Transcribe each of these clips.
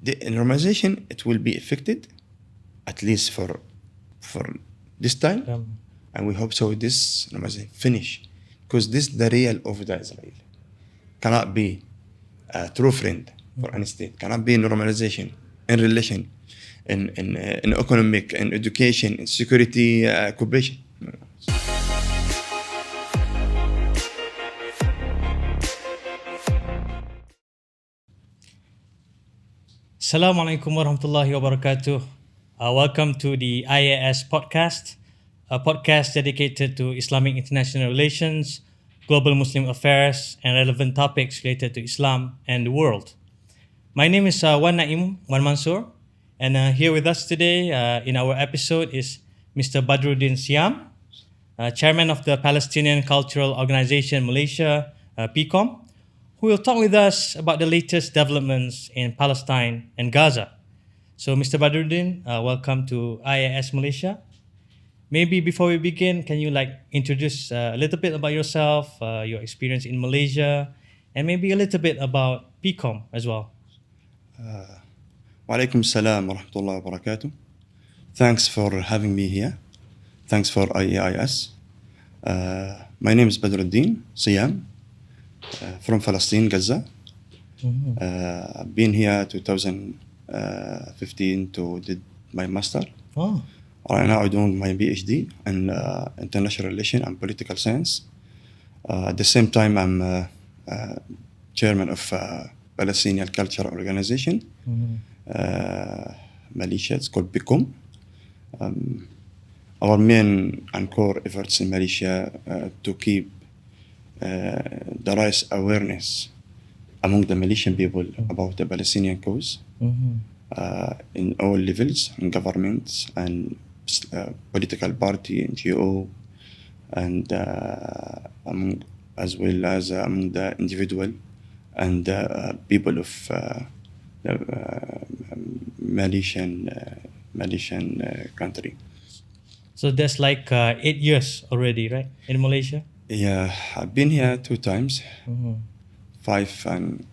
the normalization, it will be affected, at least for this time. And we hope so this normalization finish. Because this is the real of the Israel. Cannot be a true friend for any state. Cannot be normalization in relation, in economic, in education, in security, cooperation. Assalamu alaikum warahmatullahi wabarakatuh. Welcome to the IAIS Podcast, a podcast dedicated to Islamic international relations, global Muslim affairs, and relevant topics related to Islam and the world. My name is Wan Naim, Wan Mansur, and here with us today in our episode is Mr Badereddin Seyam, Chairman of the Palestinian Cultural Organization Malaysia, PCOM, who will talk with us about the latest developments in Palestine and Gaza. So, Mr. Badereddin, welcome to IAIS Malaysia. Maybe before we begin, can you introduce a little bit about yourself, your experience in Malaysia, and maybe a little bit about PCOM as well? Wa alaikum salam wa rahmatullahi wa barakatuh. Thanks for having me here. Thanks for IAIS. My name is Badereddin Seyam. From Palestine, Gaza. I've been here 2015 to did my master. Right now I'm doing my PhD in international relations and political science. At the same time, I'm chairman of Palestinian Cultural Organization Malaysia. It's called PCOM. Our main and core efforts in Malaysia to keep the rise awareness among the Malaysian people about the Palestinian cause in all levels, in governments and political party, NGO, and as well as among the individual and people of the Malaysian country. So that's 8 years already, right, in Malaysia? Yeah, I've been here 2 times, 5 and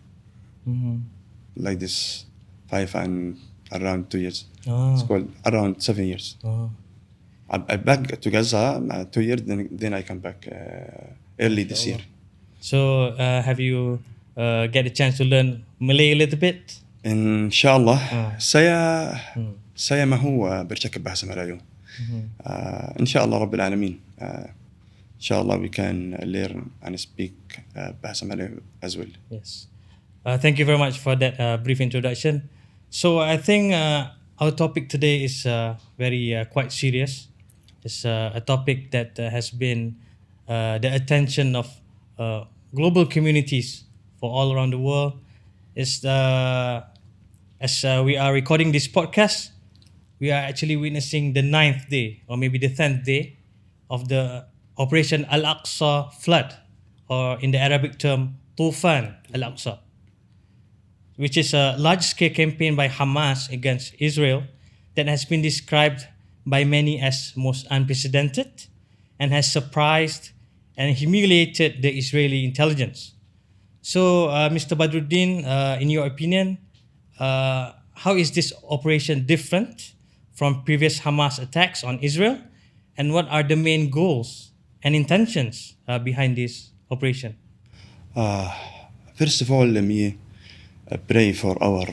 like this, 5 and around 2 years. It's called around 7 years. I back to Gaza 2 years, then I come back early this year. So have you get a chance to learn Malay a little bit? Inshallah, saya mahu bercakap bahasa Melayu. Inshallah Rabbil Alamin. Inshallah, we can learn and speak Bahasa Malayu as well. Yes. Thank you very much for that brief introduction. So I think our topic today is very quite serious. It's a topic that has been the attention of global communities for all around the world. It's as we are recording this podcast, we are actually witnessing the 9th day or maybe the 10th day of the Operation Al-Aqsa Flood, or in the Arabic term, Al-Aqsa, which is a large-scale campaign by Hamas against Israel that has been described by many as most unprecedented and has surprised and humiliated the Israeli intelligence. So, Mr. Badereddin, in your opinion, how is this operation different from previous Hamas attacks on Israel, and what are the main goals and intentions behind this operation? First of all, let me pray for our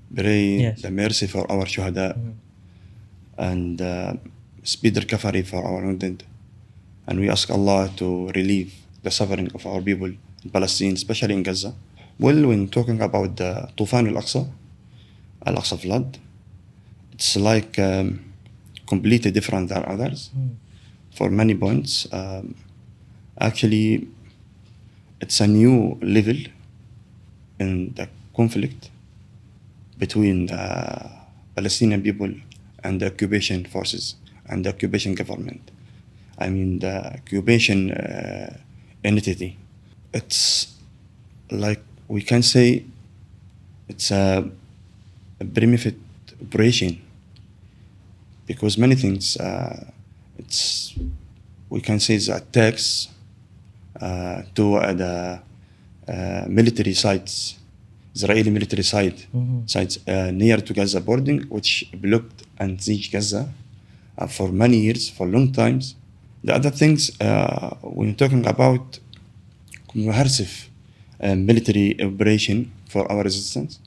the mercy for our shuhada and speed recovery for our wounded, and we ask Allah to relieve the suffering of our people in Palestine, especially in Gaza. Well, when talking about the Al-Aqsa Flood, it's completely different than others. For many points. Actually, it's a new level in the conflict between the Palestinian people and the occupation forces and the occupation government. I mean, the occupation entity. It's we can say it's a primitive operation because many things we can say it's attacks to the military sites Israeli military sites near to Gaza border, which blocked and sieged Gaza for many years, for long times. The other things, when you're talking about comprehensive military operation for our resistance,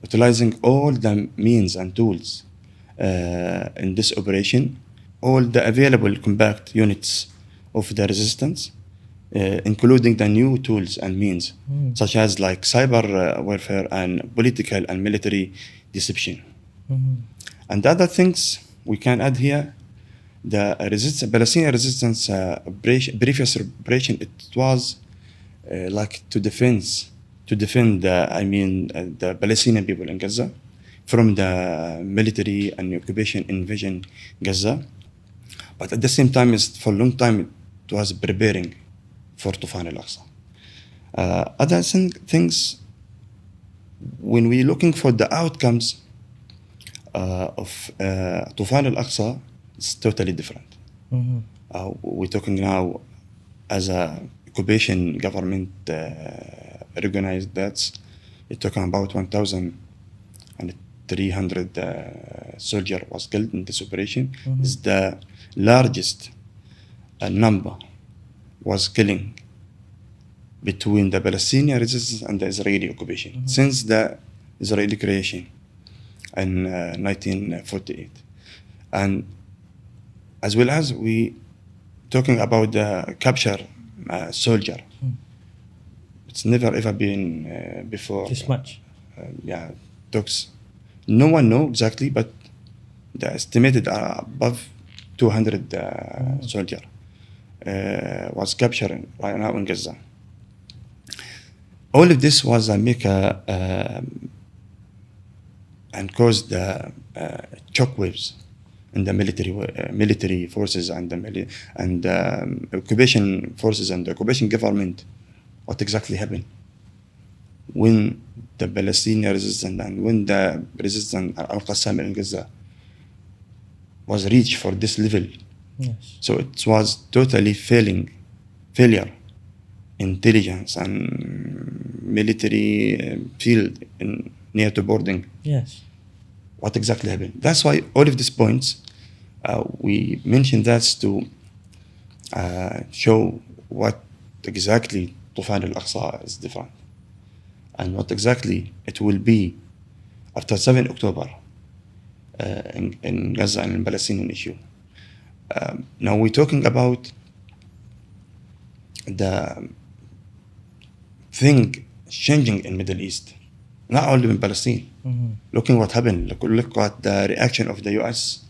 utilizing all the means and tools in this operation, all the available compact units of the resistance, including the new tools and means, such as like cyber warfare and political and military deception. And the other things we can add here, the Palestinian resistance previous operation, it was like to defend the Palestinian people in Gaza from the military and occupation invasion Gaza. But at the same time, for a long time, it was preparing for Tufan Al-Aqsa. Other things, when we're looking for the outcomes of Tufan Al-Aqsa, it's totally different. We're talking now as a occupation government recognized that you're talking about 1,300 soldiers was killed in this operation. It's the largest number was killing between the Palestinian resistance and the Israeli occupation since the Israeli creation in 1948. And as well as we talking about the capture soldier. It's never ever been before. This much? Talks. No one knows exactly, but the estimated are above 200 soldier was captured right now in Gaza. All of this was make and caused the shockwaves in the military forces and the occupation forces and the occupation government. What exactly happened when the Palestinian resistance and when the resistance Al-Qassam in Gaza was reached for this level? Yes. So it was totally failure, intelligence and military field near to boarding. Yes. What exactly happened? That's why all of these points we mentioned that to show what exactly Tufan Al-Aqsa is different and what exactly it will be after 7 October in Gaza and in Palestinian issue. Now we're talking about the thing changing in Middle East, not only in Palestine. Looking what happened, look at the reaction of the US.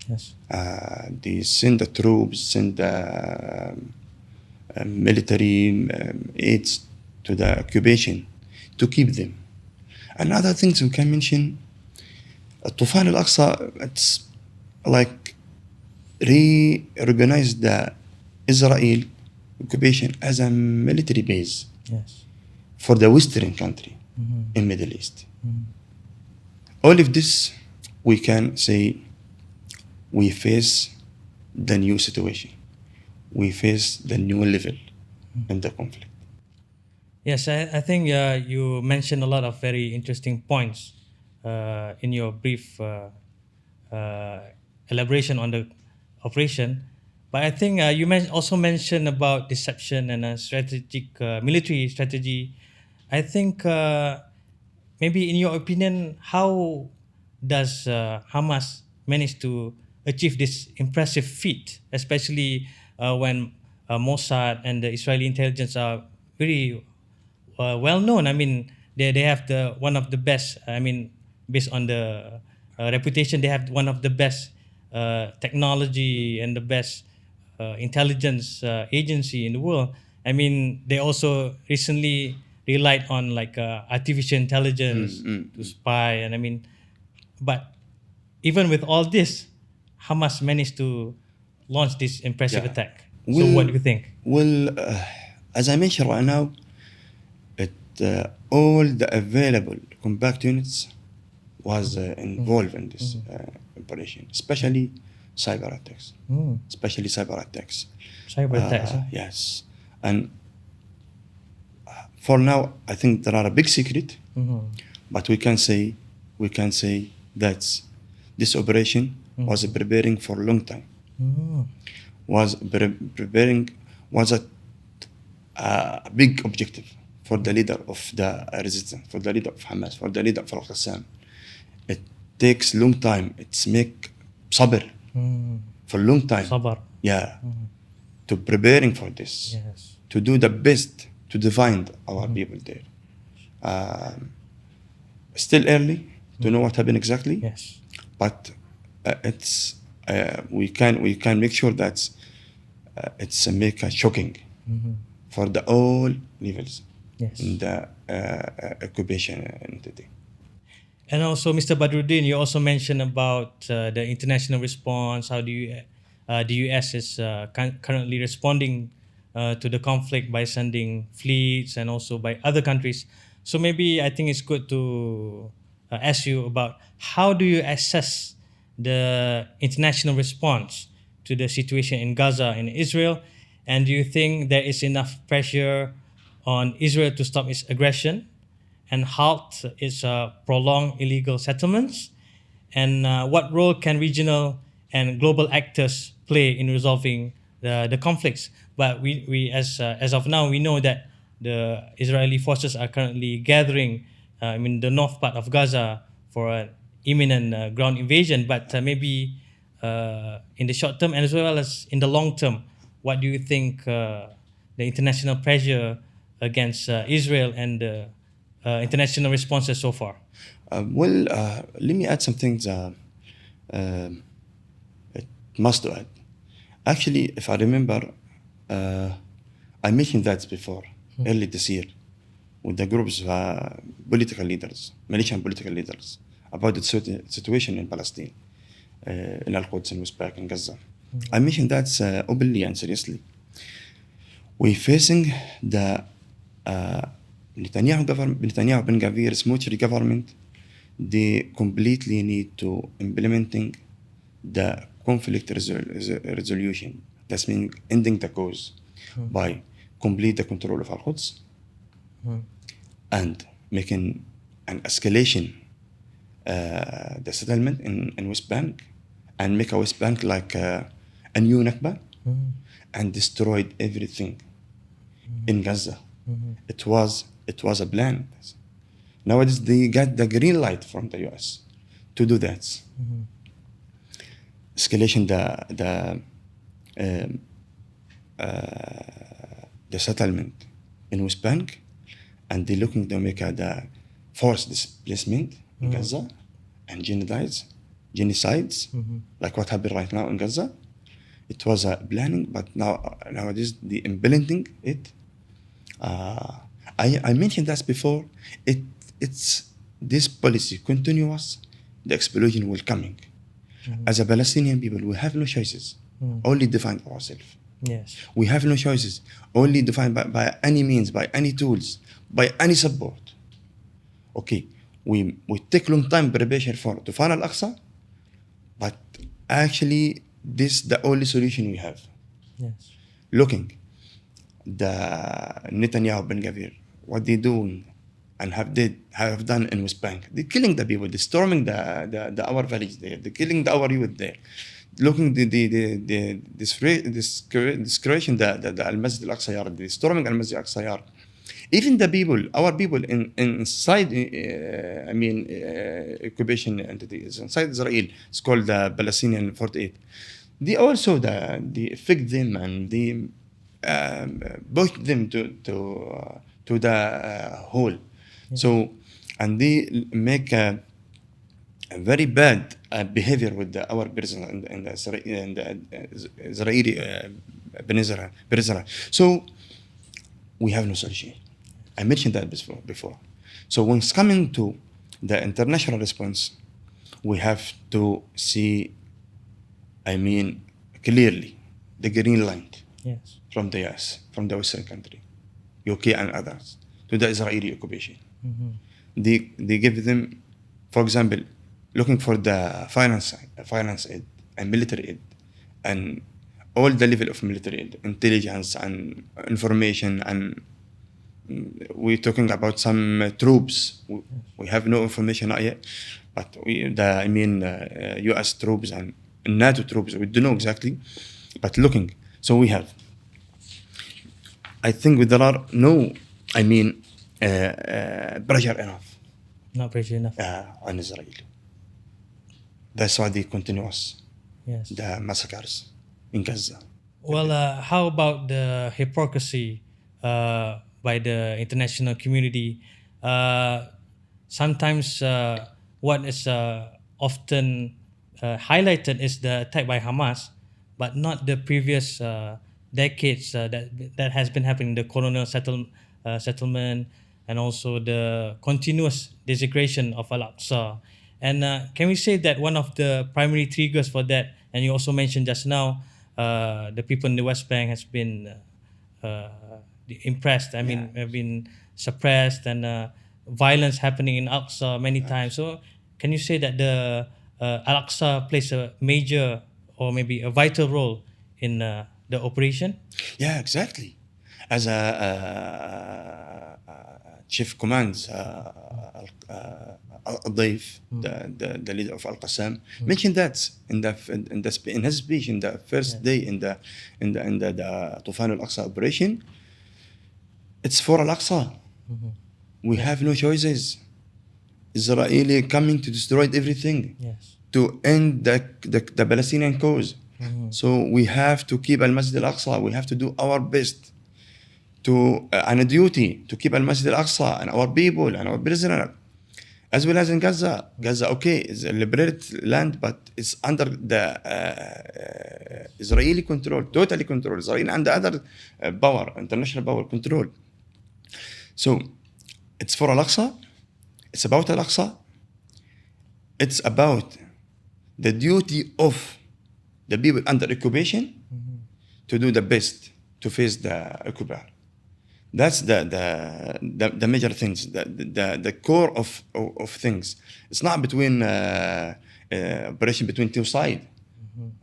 Yes. They send the troops, send the military aids to the occupation to keep them. And other things we can mention, Tufan Al-Aqsa, it's like reorganized the Israel occupation as a military base. Yes. For the Western country in Middle East. All of this, we can say, we face the new situation. We face the new level in the conflict. Yes, I think you mentioned a lot of very interesting points in your brief elaboration on the operation. But I think you also mentioned about deception and strategic military strategy. I think maybe in your opinion, how does Hamas manage to achieve this impressive feat, especially when Mossad and the Israeli intelligence are very well known? I mean, they have one of the best. I mean, based on the reputation, they have one of the best technology and the best intelligence agency in the world. I mean, they also recently relied on like artificial intelligence to spy, and I mean, but even with all this, Hamas managed to launch this impressive attack. So what do you think? Well, as I mentioned right now, all the available compact units was involved in this operation, especially cyber attacks. Cyber attacks. Yes. And for now, I think there are a big secret But we can say that this operation was preparing for a long time. Preparing was a big objective for the leader of the resistance, for the leader of Hamas, for the leader of Al-Qassam. It takes long time. It's make sabr for a long time. Sabar. Yeah. To preparing for this. Yes. To do the best to defend our people there. Still early to know what happened exactly. Yes. But it's we can make sure that it's make a shocking for the all levels Yes. in the occupation entity. And also, Mr. Badereddin, you also mentioned about the international response. How do you, the US is currently responding to the conflict by sending fleets and also by other countries. So maybe I think it's good to ask you about how do you assess the international response to the situation in Gaza and Israel, and do you think there is enough pressure on Israel to stop its aggression and halt its prolonged illegal settlements? And what role can regional and global actors play in resolving the conflicts? But we as of now, we know that the Israeli forces are currently gathering in the north part of Gaza for an imminent ground invasion. But maybe in the short term and as well as in the long term, what do you think the international pressure against Israel and the international responses so far? Let me add some things. It must add. Actually, if I remember, I mentioned that before, early this year, with the group's political leaders, Malaysian political leaders, about the situation in Palestine, in Al-Quds and West Bank and Gaza. I mentioned that openly and seriously. We're facing the Netanyahu government, Netanyahu Ben Gavir's military government. They completely need to implementing the conflict resolution. That's mean ending the cause by complete the control of Al-Quds and making an escalation the settlement in West Bank and make a West Bank like a new Nakba and destroyed everything in Gaza. It was a plan. Nowadays they got the green light from the US to do that. Escalation the settlement in West Bank, and they're looking to make the forced displacement in Gaza and genocides, like what happened right now in Gaza. It was a planning, but nowadays they implementing it. I mentioned that before. It's this policy continuous. The explosion will coming. As a Palestinian people, we have no choices. Only define ourselves. Yes. We have no choices. Only defined by any means, by any tools, by any support. Okay, we take long time preparation to find Al-Aqsa, but actually this the only solution we have. Yes. Looking, the Netanyahu Ben Gavir, what they doing and have done in West Bank. They're killing the people. They're storming the our village there. They're killing our youth there. Looking this creation the Al-Masjid Al-Aqsa Yard. They're storming Al-Masjid Al-Aqsa Yard. Even the people, our people inside, occupation entities inside Israel, it's called the Palestinian 48. They also they affect them and they push them to the hole. Yeah. So, and they make a very bad behavior with our person and the Israeli Peninsula. So, we have no solution. I mentioned that before. So, when it's coming to the international response, we have to see, clearly the green light. Yes. From the US, from the Western country, UK and others, to the Israeli occupation. They give them, for example, looking for the finance aid and military aid and all the level of military aid, intelligence and information and we're talking about some troops. We have no information not yet, but U.S. troops and NATO troops. We don't know exactly, but looking. So we have. I think there are no, pressure enough Not pressure enough. on Israel. That's why they continuous Yes. the massacres in Gaza. Well, how about the hypocrisy by the international community? Sometimes what is often highlighted is the attack by Hamas, but not the previous decades that has been happening, the colonial settlement, and also the continuous desecration of Al-Aqsa. And can we say that one of the primary triggers for that, and you also mentioned just now, the people in the West Bank has been impressed, have been suppressed, and violence happening in Al-Aqsa many times. So can you say that the Al-Aqsa plays a major or maybe a vital role in the operation? Yeah, exactly. As chief commands Al-Daif, the leader of Al-Qassam, mentioned that in his speech in the first day in the Tufan Al-Aqsa operation. It's for Al-Aqsa. We have no choices. Israeli coming to destroy everything. Yes. To end the Palestinian cause. So we have to keep Al-Masjid Al-Aqsa. We have to do our best and a duty to keep Al-Masjid Al-Aqsa and our people and our prisoner. As well as in Gaza. Gaza, okay, is a liberated land, but it's under the Israeli control, totally control. Israel and the other power, international power control. So it's for Al-Aqsa. It's about Al-Aqsa. It's about the duty of the people under occupation to do the best to face the occupier. That's the major things, the core of things. It's not between operation between two sides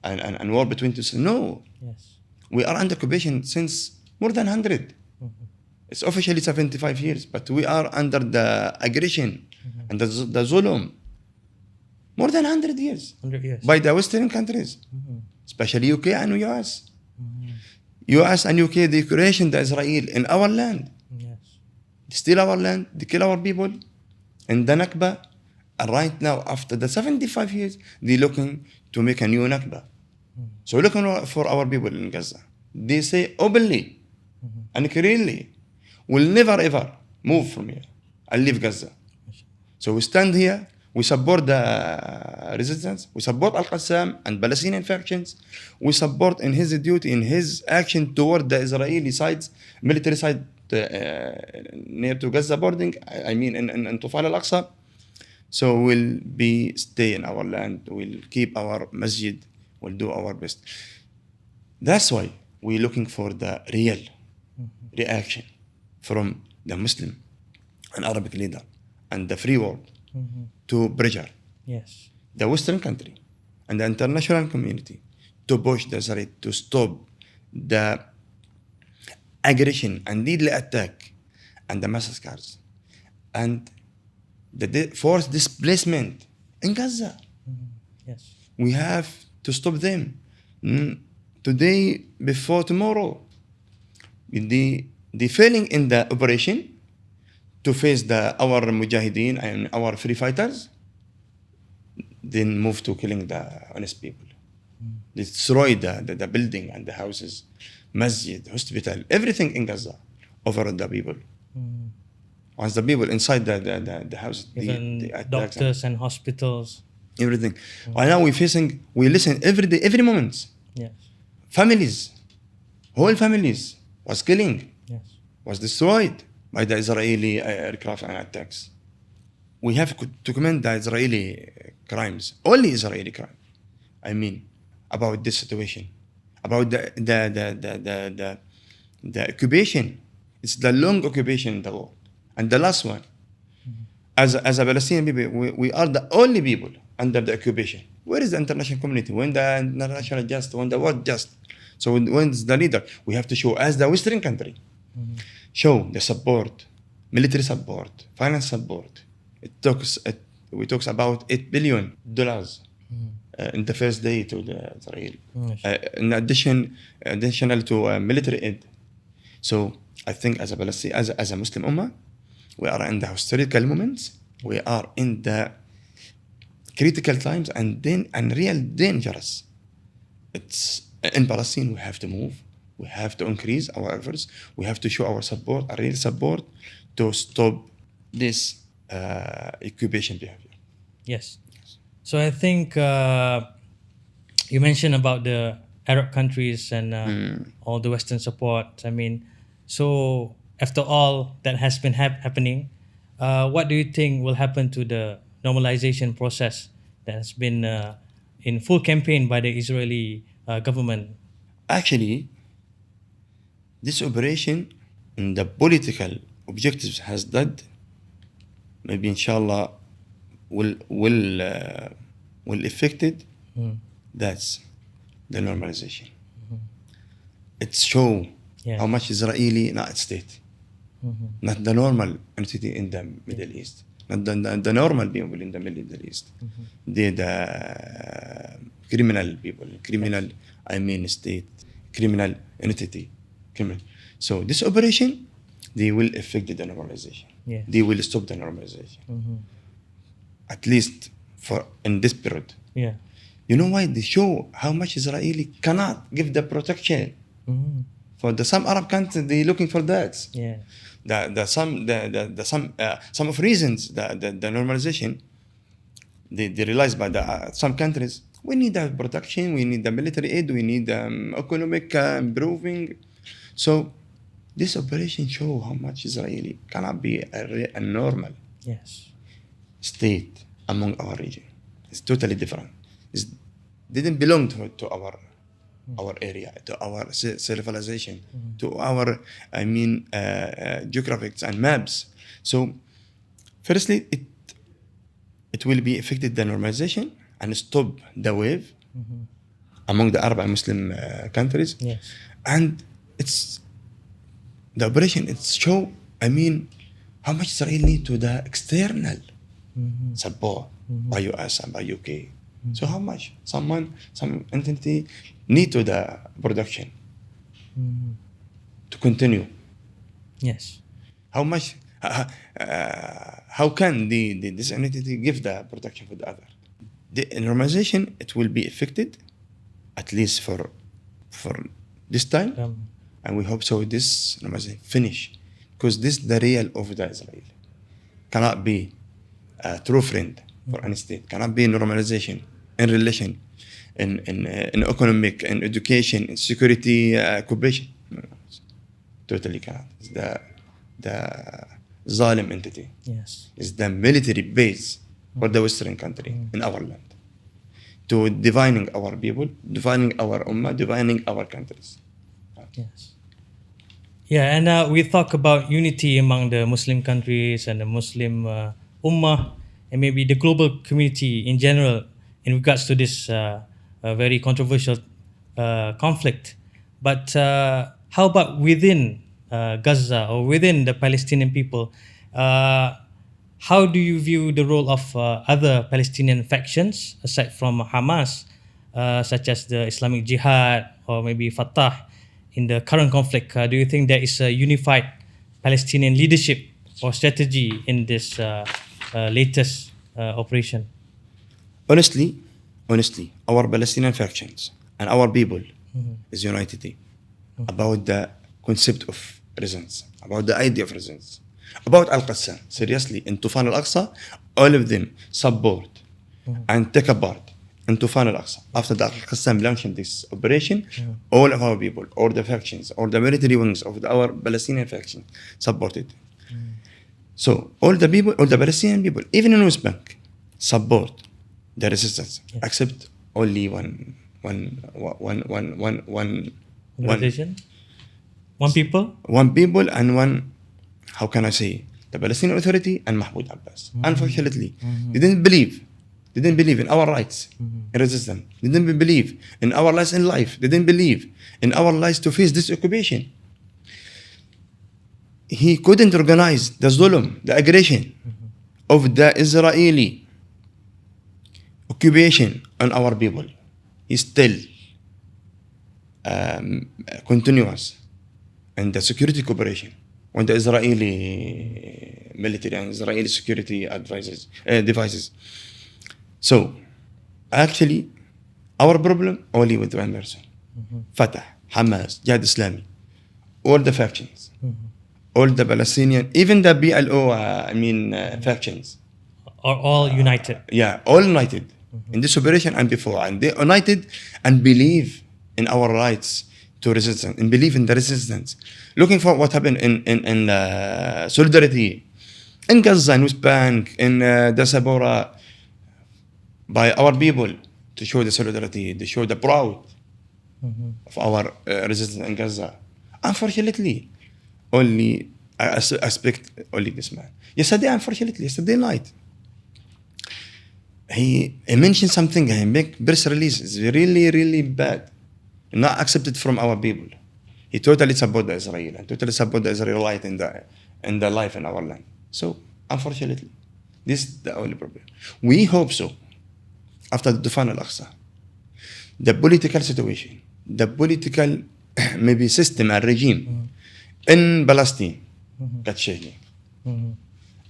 and war between two sides. No. Yes. We are under occupation since more than 100. It's officially 75 years, but we are under the aggression and the zulum more than 100 years 100 years. by the Western countries, especially UK and US. US and UK, they created Israel in our land. Yes. They steal our land, they kill our people, and the Nakba. And right now, after the 75 years, they're looking to make a new Nakba. So we're looking for our people in Gaza. They say openly and clearly, we'll never ever move from here and leave Gaza. So we stand here, we support the resistance, we support Al-Qassam and Palestinian factions, we support in his duty, in his action toward the Israeli sides, military side near to Gaza boarding, in Tufan Al-Aqsa. So we'll stay in our land, we'll keep our masjid, we'll do our best. That's why we're looking for the real reaction from the Muslim and Arabic leader and the free world to pressure Yes. the Western country and the international community to push the Israel to stop the aggression and deadly attack and the massacres and the forced displacement in Gaza. Yes. We have to stop them today before tomorrow. The failing in the operation to face our mujahideen and our free fighters, then move to killing the honest people. Destroy the building and the houses, masjid, hospital, everything in Gaza over the people. Once the people inside the house, Even the attacks doctors and hospitals. everything. Right now we listen every day, every moment. Yes. Families, whole families was killing, Yes. was destroyed by the Israeli aircraft and attacks. We have to commend the Israeli crimes, only Israeli crime. About this situation, about the occupation. It's the long occupation in the world, and the last one. As a Palestinian people, we are the only people under the occupation. Where is the international community? When the international justice, when the world just? So when's the leader? We have to show as the Western country. show the support, military support, finance support. We talks about $8 billion in the first day to the Israel. In additional to military aid. So I think as a Muslim Ummah, we are in the historical moments. We are in the critical times and real dangerous. It's in Palestine. We have to move. We have to increase our efforts. We have to show our support, a real support, to stop this occupation behavior. Yes. So I think you mentioned about the Arab countries and all the Western support. I mean, so after all that has been happening, what do you think will happen to the normalization process that has been in full campaign by the Israeli government? Actually, this operation and the political objectives has done, maybe inshallah will affect it. That's the normalization. It show how much Israeli, not state, not the normal entity in the Middle East, not the normal people in the Middle East. They're the criminal people, state, criminal entity. So this operation, they will affect the normalization. Yes. They will stop the normalization. At least for in this period. Yeah. You know why? They show how much Israeli cannot give the protection. For the some Arab countries, they looking for that. Yeah. Some of reasons the normalization, they realize by some countries, we need the protection, we need the military aid, we need economic improving. So this operation show how much Israeli cannot be a normal state among our region. It's totally different. It didn't belong to our area, to our civilization, to our geographics and maps. So firstly, it will be affected the normalization and stop the wave among the Arab and Muslim countries. Yes. And it's the operation. It show how much Israel need to the external support by US and by UK. So how much some entity need to the production to continue? Yes. How much? How can this entity give the protection for the other? The normalization, it will be affected, at least for this time, and we hope so. This normalization finish, because this is the real of the Israel. Cannot be a true friend for any state. Cannot be normalization in relation, in economic, in education, in security, cooperation. No, totally cannot. It's the Zalim entity. Yes. It's the military base for the Western country in our land, to dividing our people, dividing our ummah, dividing our countries. Yes. Yeah, and we talk about unity among the Muslim countries and the Muslim ummah, and maybe the global community in general in regards to this very controversial conflict. But how about within Gaza or within the Palestinian people? How do you view the role of other Palestinian factions aside from Hamas, such as the Islamic Jihad or maybe Fatah, in the current conflict? Do you think there is a unified Palestinian leadership or strategy in this latest operation? Honestly, our Palestinian factions and our people is united about the concept of resistance, about the idea of resistance, about Al-Aqsa. Seriously, in Tufan Al-Aqsa, all of them support and take a part in Tufan Al-Aqsa. After the Al-Qassam launched this operation, all of our people, all the factions, all the military wings of our Palestinian faction supported. So all the people, all the Palestinian people, even in West Bank, support the resistance, except only one organization, one people and one, how can I say, the Palestinian Authority and Mahmoud Abbas. Unfortunately, they didn't believe in our rights in resistance. They didn't believe in our rights in life. They didn't believe in our rights to face this occupation. he couldn't organize the zulm, the aggression of the Israeli occupation on our people. He's still continuous in the security cooperation on the Israeli military and Israeli security devices. So, actually, our problem only with one person. Fatah, Hamas, Jihad Islami, all the factions, all the Palestinian, even the BLO, factions. Are all united. Yeah, all united in this operation and before. And they united and believe in our rights to resistance and believe in the resistance. Looking for what happened in solidarity in Gaza, in West Bank, in Dasabora, by our people to show the solidarity, to show the proud of our resistance in Gaza. Unfortunately, only I expect only this man. Yesterday night, he mentioned something. He make press release. It's really, really bad. Not accepted from our people. He totally support the Israel and totally support the Israelite in the life in our land. So, unfortunately, this is the only problem. We hope so. After the Operation Al-Aqsa, the political situation, the political maybe system and regime in Palestine got changing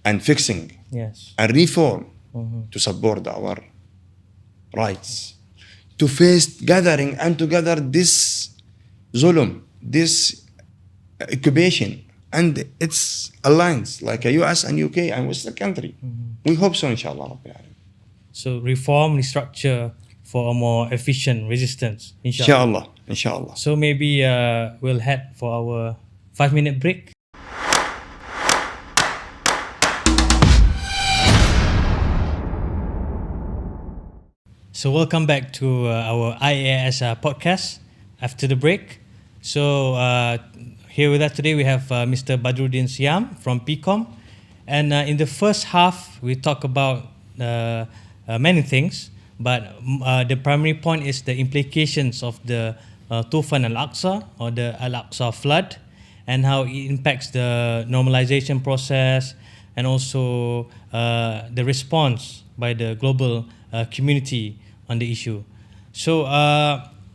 and fixing and reform to support our rights, to face gathering and to gather this zulm, this occupation and its alliance like a US and UK and Western country. We hope so, inshallah. So reform, restructure for a more efficient resistance, inshallah. Inshallah. So maybe we'll head for our 5-minute break. So welcome back to our IAIS podcast after the break. So here with us today we have Mr Badereddin Seyam from PCOM, and in the first half we talk about many things, but the primary point is the implications of the Tufan Al-Aqsa or the Al-Aqsa Flood and how it impacts the normalization process and also the response by the global community on the issue. So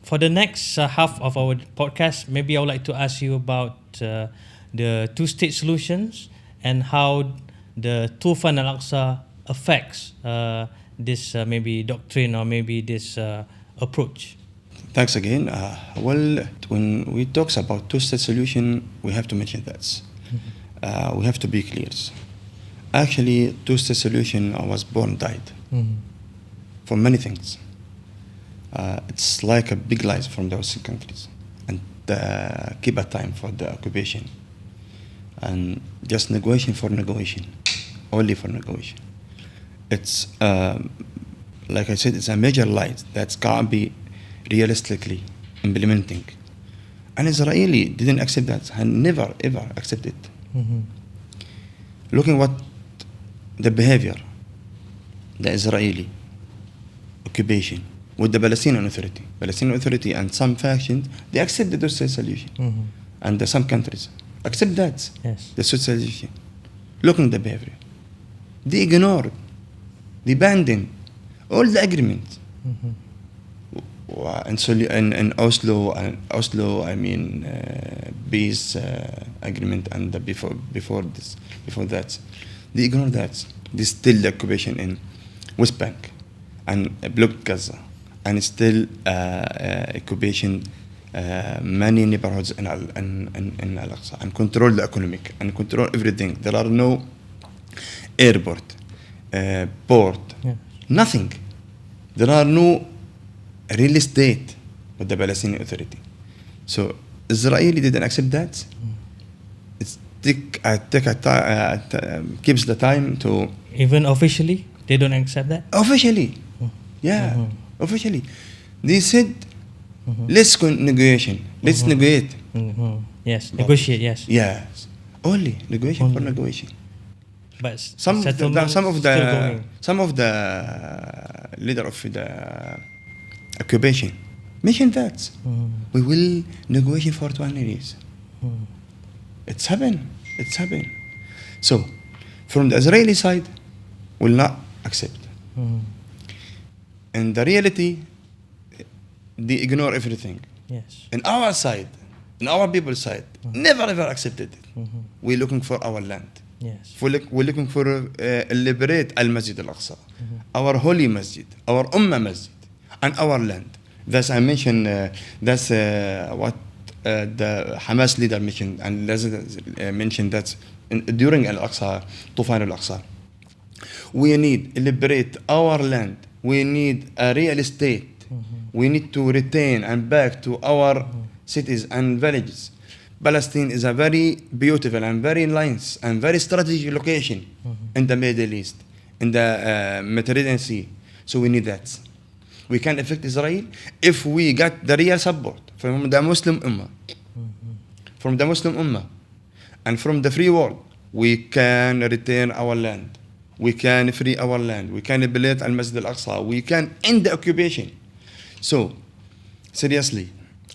for the next half of our podcast, maybe I would like to ask you about the two-state solutions and how the Tufan Al-Aqsa affects this maybe doctrine or maybe this approach. Thanks again. Well, when we talk about two-state solution, we have to mention that. We have to be clear. Actually, two-state solution was born died for many things. It's like a big lies from the Western countries and keep a time for the occupation and just negotiation, only for negotiation. It's like I said, it's a major lie that can't be realistically implementing. And Israeli didn't accept that and never ever accept it. Looking what the behavior, the Israeli occupation with the Palestinian Authority and some factions, they accept the two-state solution. And some countries accept that, the two-state solution. Looking at the behavior, they ignored, they abandoned all the agreements. And Oslo, peace agreement, and before that, they ignore that. They still the occupation in West Bank and blocked Gaza, and still occupation many neighborhoods in Al-Aqsa, and control the economic and control everything. There are no airport, port, nothing. There are no real estate with the Palestinian Authority. So Israeli didn't accept that. It's keeps the time to... Even officially, they don't accept that? Officially. Officially. They said, let's negotiate. Let's negotiate. Yes, negotiate, yes. Yes. Only negotiation for negotiation. But some of the leader of the occupation mentioned that we will negotiate for 20 years. It's happened. It's happening. So, from the Israeli side, will not accept. And the reality, they ignore everything. Yes. In our side, in our people's side, never ever accepted it. We're looking for our land. Yes. We're looking for liberate Al-Masjid Al-Aqsa, our holy masjid, our Ummah masjid, and our land. That's I mentioned. That's what the Hamas leader mentioned, and mentioned that during Al-Aqsa, Tufan Al-Aqsa. We need to liberate our land. We need a real estate. We need to retain and back to our cities and villages. Palestine is a very beautiful and very nice and very strategic location in the Middle East, in the Mediterranean Sea. So we need that. We can affect Israel if we get the real support from the Muslim Ummah. From the Muslim Ummah and from the free world, we can retain our land. We can free our land. We can liberate Al-Masjid Al-Aqsa. We can end the occupation. So, seriously,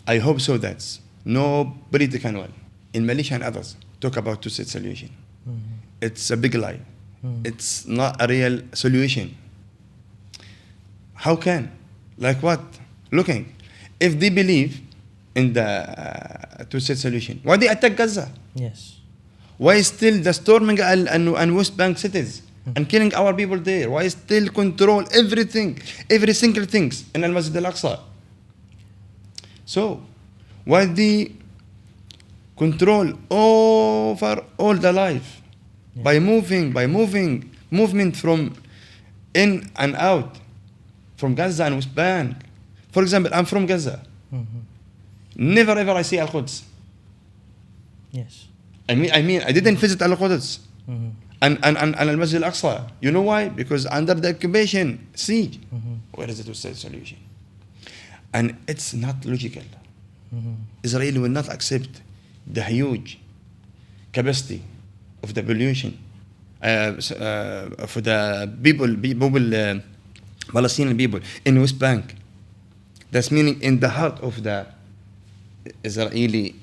I hope so that no political one in Malaysia and others talk about two-state solution. It's a big lie. It's not a real solution. How can? Like what? Looking. If they believe in the two-state solution, why they attack Gaza? Yes. Why still the storming and West Bank cities and killing our people there? Why still control everything, every single thing in Al-Masjid Al-Aqsa? So, why they control over all the life by movement from in and out from Gaza and West Bank? For example, I'm from Gaza. Never ever I see Al-Quds. Yes. I mean, I didn't visit Al-Quds and Al-Masjid Al-Aqsa. You know why? Because under the occupation, siege. Where is the two-state solution? And it's not logical. Israel will not accept the huge capacity of the population for the people, Palestinian people in West Bank. That's meaning in the heart of the Israeli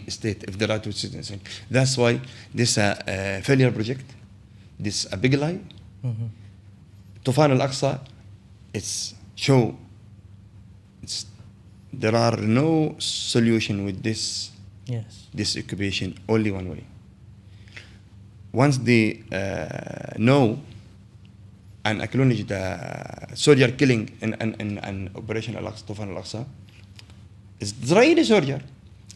state, if there are two citizens. That's why this a failure project, this a big lie. Tufan Al-Aqsa, there are no solution with this occupation, only one way. Once they know and acknowledge the soldier killing in Operation Al-Aqsa, Tufan Al-Aqsa, it's Israeli soldier.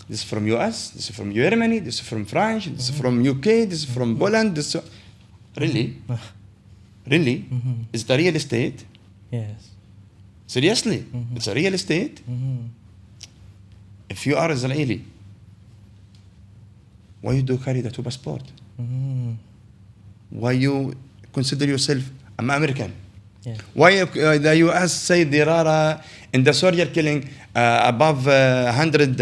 This is from US, this is from Germany, this is from France, this is from UK, this is from Poland. Really? Is the real estate? Yes. Seriously? It's a real estate? If you are Israeli, why you do carry the two passport? Why you consider yourself an American? Yeah. Why the US say there are in the soldier killing above 100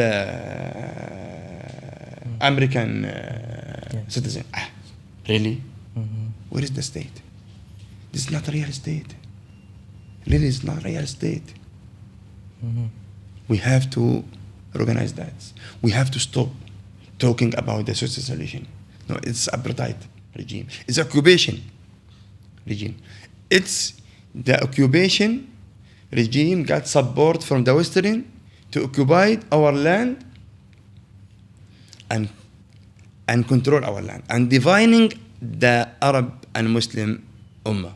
American citizens? Really? Where is the state? This is not real estate. Really, it's not real estate. We have to organize that. We have to stop talking about the social solution. No, it's apartheid regime. It's occupation regime. It's the occupation regime got support from the Western to occupy our land and control our land and dividing the Arab and Muslim Ummah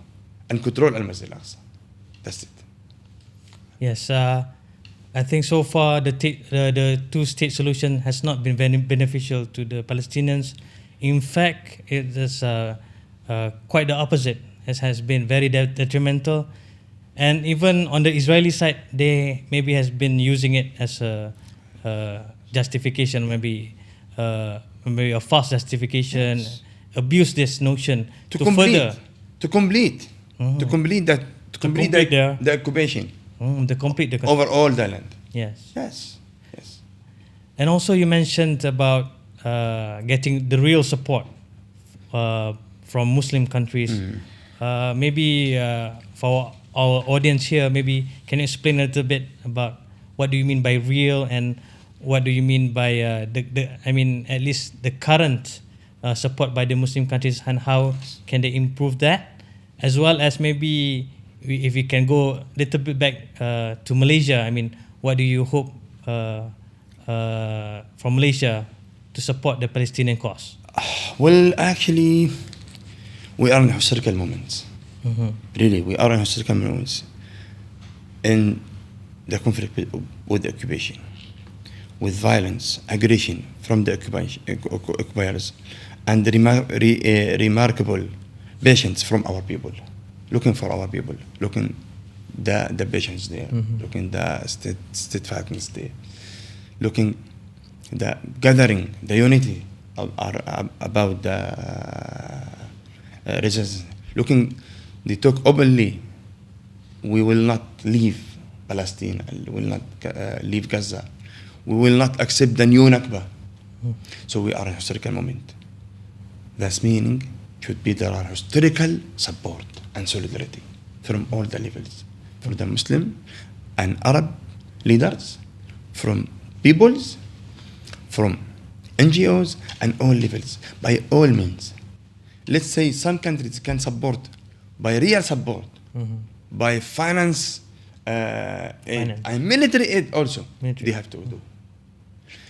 and control Al-Masjid Al-Aqsa. That's it. Yes, I think so far the two-state solution has not been very beneficial to the Palestinians. In fact, it is quite the opposite. It has been very detrimental, and even on the Israeli side, they maybe has been using it as a justification, maybe a false justification, abuse this notion to complete the occupation. To complete the over all the land. Yes. And also you mentioned about getting the real support from Muslim countries. Maybe for our audience here, maybe can you explain a little bit about what do you mean by real and what do you mean by I mean, at least the current support by the Muslim countries, and how can they improve that, as well as maybe if we can go a little bit back to Malaysia. I mean, what do you hope from Malaysia to support the Palestinian cause? Well, actually, we are in historical moments. Really, we are in historical moments in the conflict with the occupation, with violence, aggression from the occupiers, and remarkable patience from our people, looking for our people, looking the patience there, looking the steadfastness there, looking the gathering, the unity about the resistance, looking, they talk openly, we will not leave Palestine, we will not leave Gaza, we will not accept the new Nakba. So we are in a historical moment. That's meaning should be there are historical support and solidarity from all the levels, from the Muslim and Arab leaders, from peoples, from NGOs, and all levels, by all means. Let's say some countries can support by real support, by finance aid, and military aid also. They have to do.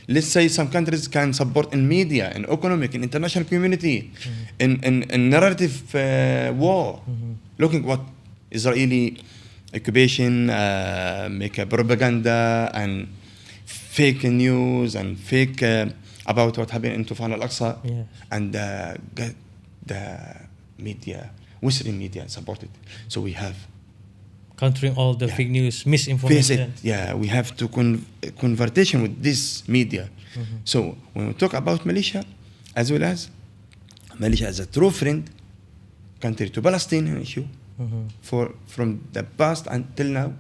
Let's say some countries can support in media, in economic, in international community, in narrative war. Looking what Israeli occupation make a propaganda and fake news and fake about what happened in Tufan Al-Aqsa, and the media, Western media supported. So we have countering all the fake news, misinformation. We have to conversation with this media. So when we talk about Malaysia, as well as Malaysia as a true friend country to Palestinian issue, from the past until now,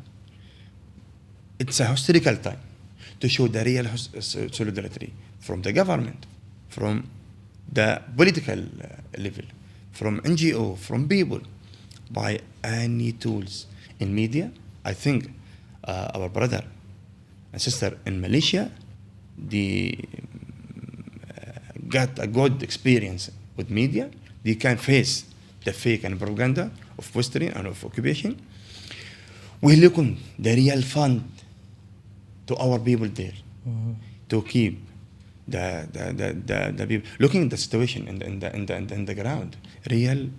it's a historical time to show the real solidarity from the government, from the political level, from NGO, from people, by any tools. In media, I think our brother and sister in Malaysia, they got a good experience with media. They can face the fake and propaganda of Western and of occupation. We look on the real fund to our people there, to keep the people looking at the situation in the ground, really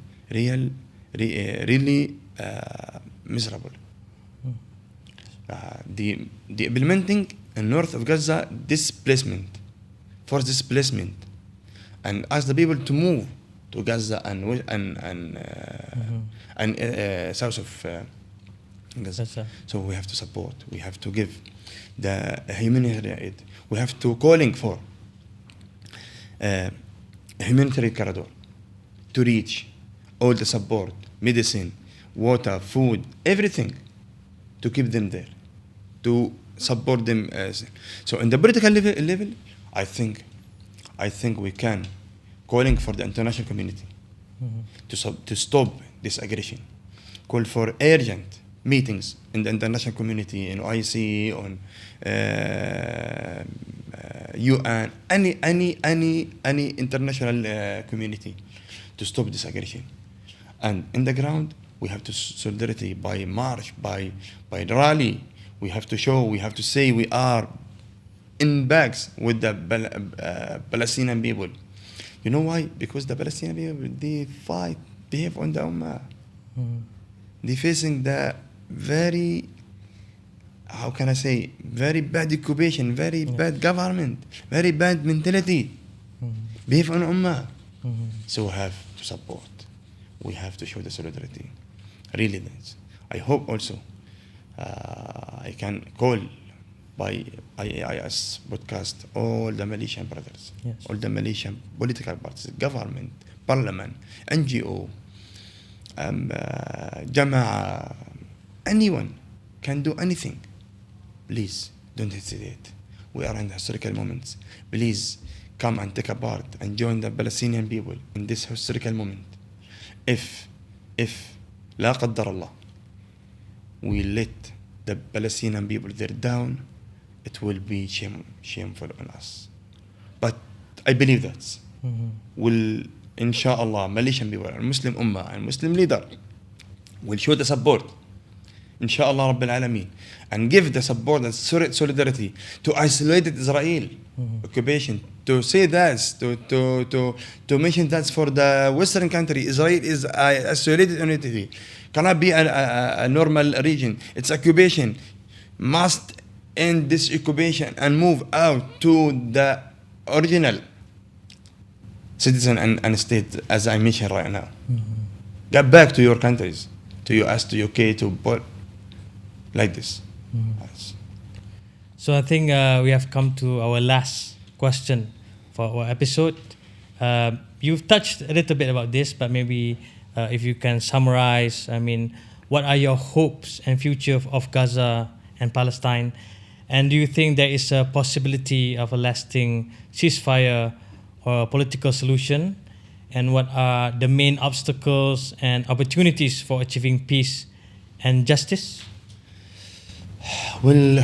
miserable. The implementing in north of Gaza forced displacement, and ask the people to move to Gaza and south of Gaza. So we have to support. We have to give the humanitarian aid. We have to calling for a humanitarian corridor to reach all the support, medicine, water, food, everything, to keep them there, to support them. So in the political level, I think we can calling for the international community to stop this aggression, call for urgent meetings in the international community, in IC, on UN, any international community, to stop this aggression. And in the ground, we have to solidarity by march, by rally. We have to show, we have to say we are in backs with the Palestinian people. You know why? Because the Palestinian people, they fight, they have on the Ummah. They facing the very, how can I say, very bad occupation, very bad government, very bad mentality. Behave on Ummah. So we have to support. We have to show the solidarity. Really nice. I hope also I can call by IAIS Podcast all the Malaysian brothers, all the Malaysian political parties, government, parliament, NGO, Jama'a, anyone can do anything. Please don't hesitate. We are in the historical moments. Please come and take a part and join the Palestinian people in this historical moment. If لا قدر الله, we let the Palestinian people there down, it will be shameful on us. But I believe that will, inshallah, Malaysian people and Muslim Ummah and Muslim leader will show the support, inshallah Rabbil Alameen, and give the support and solidarity to isolated Israel occupation, to say that, to mention that for the Western country, Israel is an isolated entity, cannot be a normal region. It's occupation. Must end this occupation and move out to the original citizen and state, as I mentioned right now. Get back to your countries, to US, to UK, to like this. Yes. So I think we have come to our last question for our episode. You've touched a little bit about this, but maybe if you can summarize, I mean, what are your hopes and future of Gaza and Palestine? And do you think there is a possibility of a lasting ceasefire or a political solution? And what are the main obstacles and opportunities for achieving peace and justice? Well,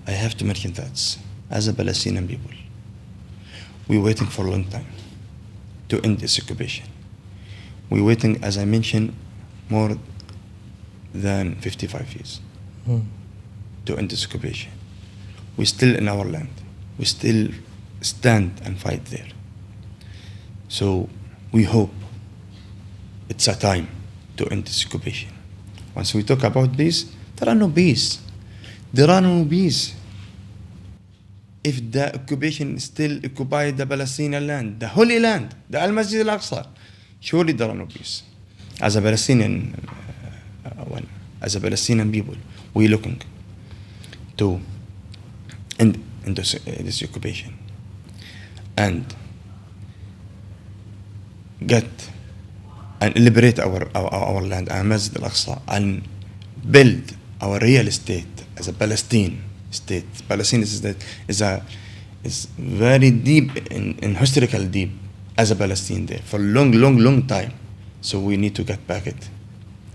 I have to mention that as a Palestinian people, we're waiting for a long time to end this occupation. We're waiting, as I mentioned, more than 55 years to end this occupation. We're still in our land. We still stand and fight there. So we hope it's a time to end this occupation. Once we talk about peace, there are no peace. There are no peace. If the occupation still occupies the Palestinian land, the holy land, the Al-Masjid Al-Aqsa, surely there are no peace. As a Palestinian, as a Palestinian people, we're looking to end this occupation and get and liberate our land, our Masjid Al-Aqsa, and build our real state as a Palestine state. Palestine is very deep in historical deep as a Palestine there for long time. So we need to get back it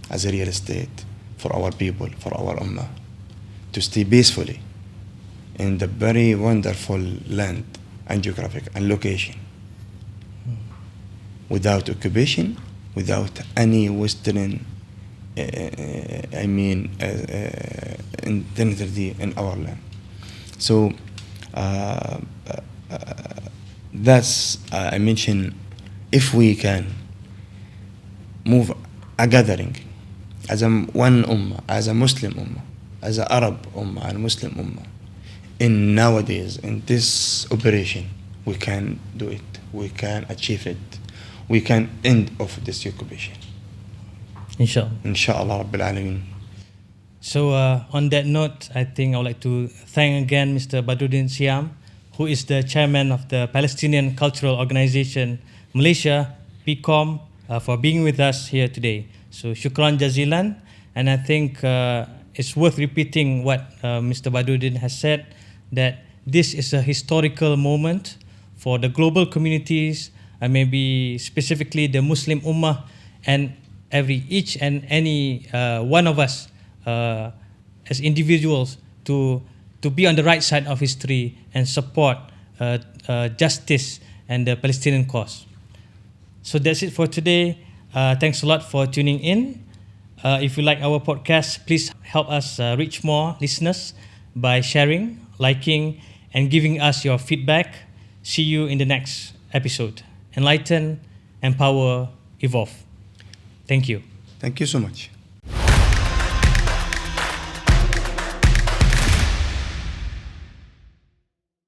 as a real state for our people, for our ummah, to stay peacefully in the very wonderful land and geographic and location, without occupation, without any Western intensity in our land. So that's I mentioned, if we can move a gathering as a one ummah, as a Muslim ummah, as a Arab ummah and Muslim ummah, in nowadays in this operation, we can do it. We can achieve it. We can end of this occupation. Inshallah Rabbil Alameen. So on that note, I think I would like to thank again Mr. Badereddin Seyam, who is the chairman of the Palestinian Cultural Organization Malaysia, PCOM, for being with us here today. So shukran jazilan. And I think it's worth repeating what Mr. Badereddin has said, that this is a historical moment for the global communities, and maybe specifically the Muslim Ummah, and each and any one of us as individuals to be on the right side of history and support justice and the Palestinian cause. So that's it for today. Thanks a lot for tuning in. If you like our podcast, please help us reach more listeners by sharing, liking, and giving us your feedback. See you in the next episode. Enlighten, empower, evolve. Thank you. Thank you so much.